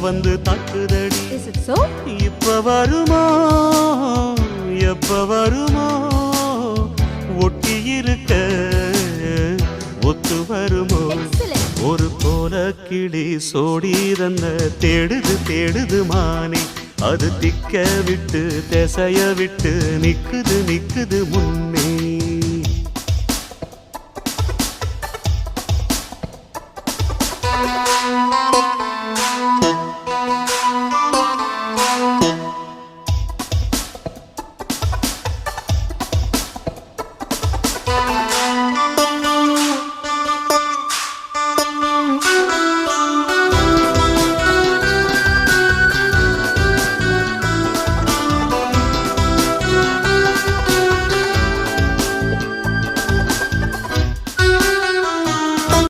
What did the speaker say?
வந்து தாக்குதடி. Is it so? இப்ப வருமோ எப்ப வருமோ ஒட்டி இருக்க ஒத்து வருமோ? Excellent. ஒரு போல கிளி சோடிரன்ன தேடுது தேடுது மானே, அது திக்க விட்டு திசைய விட்டு நிக்குது நிக்குது முன்னே.